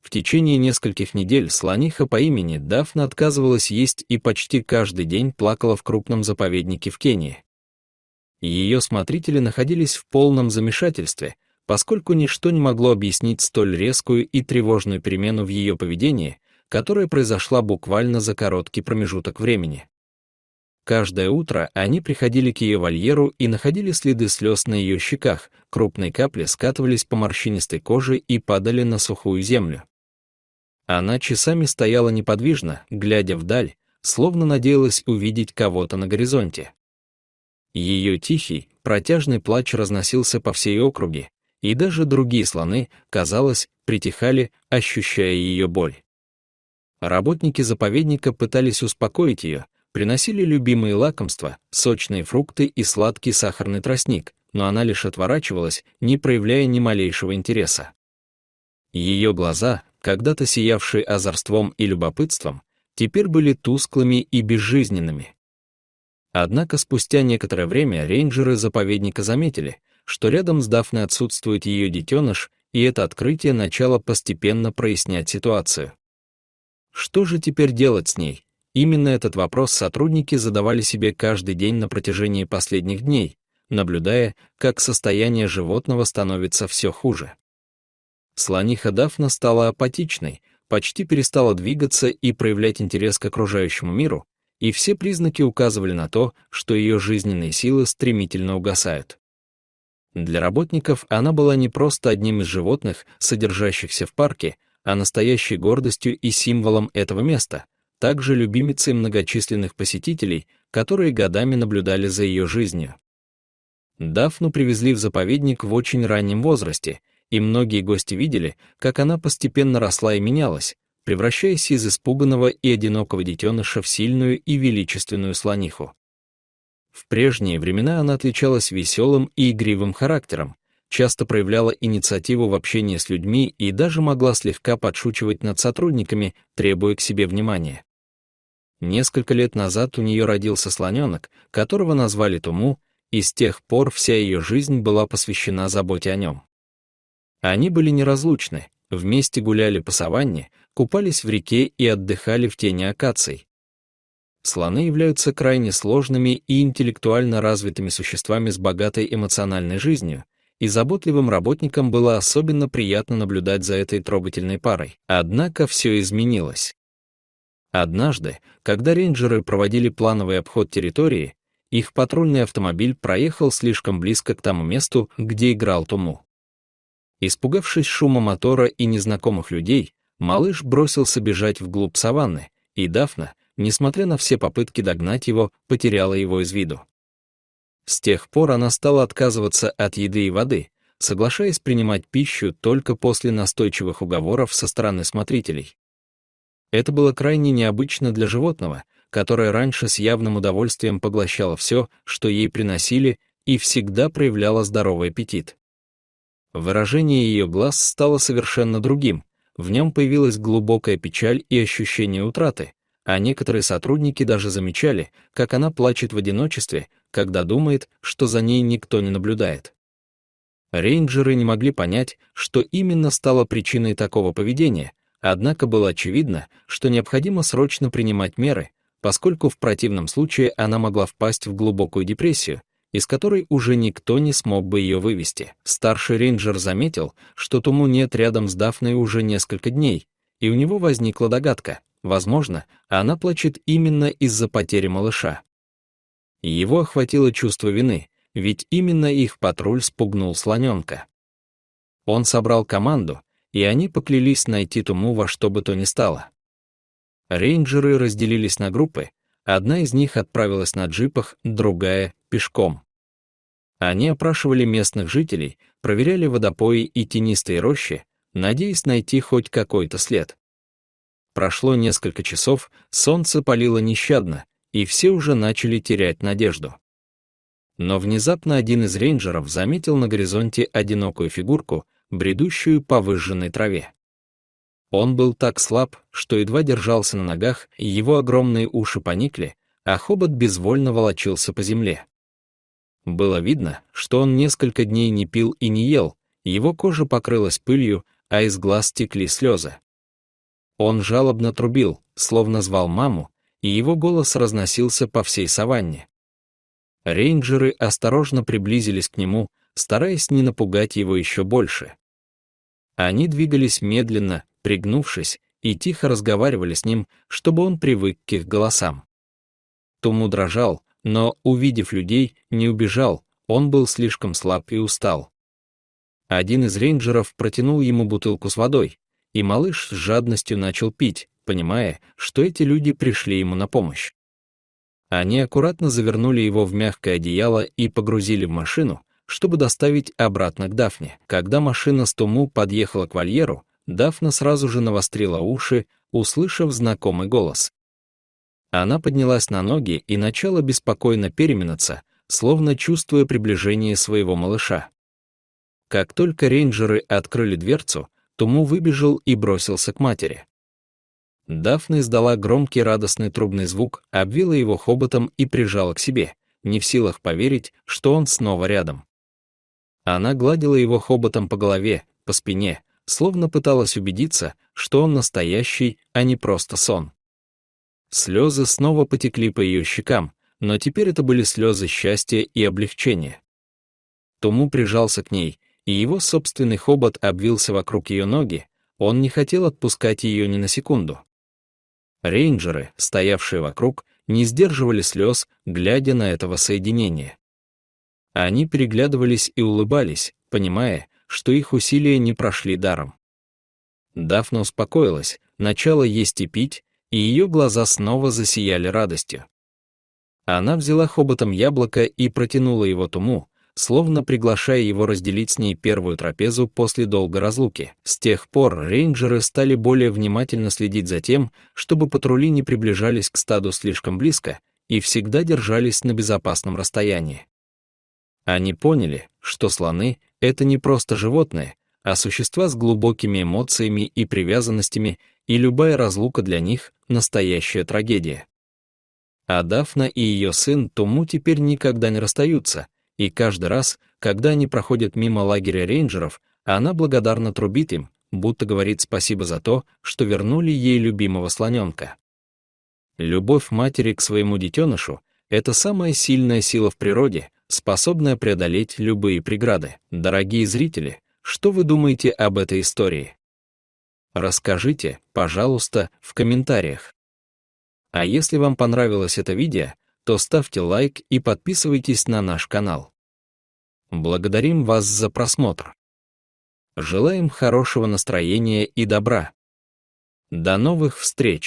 В течение нескольких недель слониха по имени Дафна отказывалась есть и почти каждый день плакала в крупном заповеднике в Кении. Ее смотрители находились в полном замешательстве, поскольку ничто не могло объяснить столь резкую и тревожную перемену в ее поведении, которая произошла буквально за короткий промежуток времени. Каждое утро они приходили к ее вольеру и находили следы слез на ее щеках, крупные капли скатывались по морщинистой коже и падали на сухую землю. Она часами стояла неподвижно, глядя вдаль, словно надеялась увидеть кого-то на горизонте. Ее тихий, протяжный плач разносился по всей округе, и даже другие слоны, казалось, притихали, ощущая ее боль. Работники заповедника пытались успокоить ее, приносили любимые лакомства, сочные фрукты и сладкий сахарный тростник, но она лишь отворачивалась, не проявляя ни малейшего интереса. Ее глаза, когда-то сиявшие озорством и любопытством, теперь были тусклыми и безжизненными. Однако спустя некоторое время рейнджеры заповедника заметили, что рядом с Дафной отсутствует ее детеныш, и это открытие начало постепенно прояснять ситуацию. Что же теперь делать с ней? Именно этот вопрос сотрудники задавали себе каждый день на протяжении последних дней, наблюдая, как состояние животного становится все хуже. Слониха Дафна стала апатичной, почти перестала двигаться и проявлять интерес к окружающему миру, и все признаки указывали на то, что ее жизненные силы стремительно угасают. Для работников она была не просто одним из животных, содержащихся в парке, а настоящей гордостью и символом этого места, также любимицей многочисленных посетителей, которые годами наблюдали за ее жизнью. Дафну привезли в заповедник в очень раннем возрасте, и многие гости видели, как она постепенно росла и менялась, превращаясь из испуганного и одинокого детеныша в сильную и величественную слониху. В прежние времена она отличалась веселым и игривым характером, часто проявляла инициативу в общении с людьми и даже могла слегка подшучивать над сотрудниками, требуя к себе внимания. Несколько лет назад у нее родился слоненок, которого назвали Туму, и с тех пор вся ее жизнь была посвящена заботе о нем. Они были неразлучны, вместе гуляли по саванне, купались в реке и отдыхали в тени акаций. Слоны являются крайне сложными и интеллектуально развитыми существами с богатой эмоциональной жизнью, и заботливым работникам было особенно приятно наблюдать за этой трогательной парой. Однако все изменилось. Однажды, когда рейнджеры проводили плановый обход территории, их патрульный автомобиль проехал слишком близко к тому месту, где играл Туму. Испугавшись шума мотора и незнакомых людей, малыш бросился бежать вглубь саванны, и Дафна, несмотря на все попытки догнать его, потеряла его из виду. С тех пор она стала отказываться от еды и воды, соглашаясь принимать пищу только после настойчивых уговоров со стороны смотрителей. Это было крайне необычно для животного, которое раньше с явным удовольствием поглощало все, что ей приносили, и всегда проявляло здоровый аппетит. Выражение ее глаз стало совершенно другим, в нем появилась глубокая печаль и ощущение утраты, а некоторые сотрудники даже замечали, как она плачет в одиночестве, когда думает, что за ней никто не наблюдает. Рейнджеры не могли понять, что именно стало причиной такого поведения, однако было очевидно, что необходимо срочно принимать меры, поскольку в противном случае она могла впасть в глубокую депрессию, из которой уже никто не смог бы ее вывести. Старший рейнджер заметил, что Туму нет рядом с Дафной уже несколько дней, и у него возникла догадка, возможно, она плачет именно из-за потери малыша. Его охватило чувство вины, ведь именно их патруль спугнул слоненка. Он собрал команду, и они поклялись найти Туму во что бы то ни стало. Рейнджеры разделились на группы, одна из них отправилась на джипах, другая — пешком. Они опрашивали местных жителей, проверяли водопои и тенистые рощи, надеясь найти хоть какой-то след. Прошло несколько часов, солнце палило нещадно, и все уже начали терять надежду. Но внезапно один из рейнджеров заметил на горизонте одинокую фигурку, бредущую по выжженной траве. Он был так слаб, что едва держался на ногах, и его огромные уши поникли, а хобот безвольно волочился по земле. Было видно, что он несколько дней не пил и не ел, его кожа покрылась пылью, а из глаз текли слезы. Он жалобно трубил, словно звал маму, и его голос разносился по всей саванне. Рейнджеры осторожно приблизились к нему, стараясь не напугать его еще больше. Они двигались медленно, пригнувшись, и тихо разговаривали с ним, чтобы он привык к их голосам. Туму дрожал, но, увидев людей, не убежал, он был слишком слаб и устал. Один из рейнджеров протянул ему бутылку с водой, и малыш с жадностью начал пить, понимая, что эти люди пришли ему на помощь. Они аккуратно завернули его в мягкое одеяло и погрузили в машину, чтобы доставить обратно к Дафне. Когда машина с Туму подъехала к вольеру, Дафна сразу же навострила уши, услышав знакомый голос. Она поднялась на ноги и начала беспокойно переминаться, словно чувствуя приближение своего малыша. Как только рейнджеры открыли дверцу, Туму выбежал и бросился к матери. Дафна издала громкий радостный трубный звук, обвила его хоботом и прижала к себе, не в силах поверить, что он снова рядом. Она гладила его хоботом по голове, по спине, словно пыталась убедиться, что он настоящий, а не просто сон. Слезы снова потекли по ее щекам, но теперь это были слезы счастья и облегчения. Туму прижался к ней, и его собственный хобот обвился вокруг ее ноги, он не хотел отпускать ее ни на секунду. Рейнджеры, стоявшие вокруг, не сдерживали слез, глядя на этого соединения. Они переглядывались и улыбались, понимая, что их усилия не прошли даром. Дафна успокоилась, начала есть и пить, и ее глаза снова засияли радостью. Она взяла хоботом яблоко и протянула его Туму, словно приглашая его разделить с ней первую трапезу после долгой разлуки. С тех пор рейнджеры стали более внимательно следить за тем, чтобы патрули не приближались к стаду слишком близко и всегда держались на безопасном расстоянии. Они поняли, что слоны — это не просто животные, а существа с глубокими эмоциями и привязанностями, и любая разлука для них — настоящая трагедия. А Дафна и ее сын Туму теперь никогда не расстаются, и каждый раз, когда они проходят мимо лагеря рейнджеров, она благодарно трубит им, будто говорит спасибо за то, что вернули ей любимого слоненка. Любовь матери к своему детенышу — это самая сильная сила в природе, способная преодолеть любые преграды. Дорогие зрители, что вы думаете об этой истории? Расскажите, пожалуйста, в комментариях. А если вам понравилось это видео, то ставьте лайк и подписывайтесь на наш канал. Благодарим вас за просмотр. Желаем хорошего настроения и добра. До новых встреч!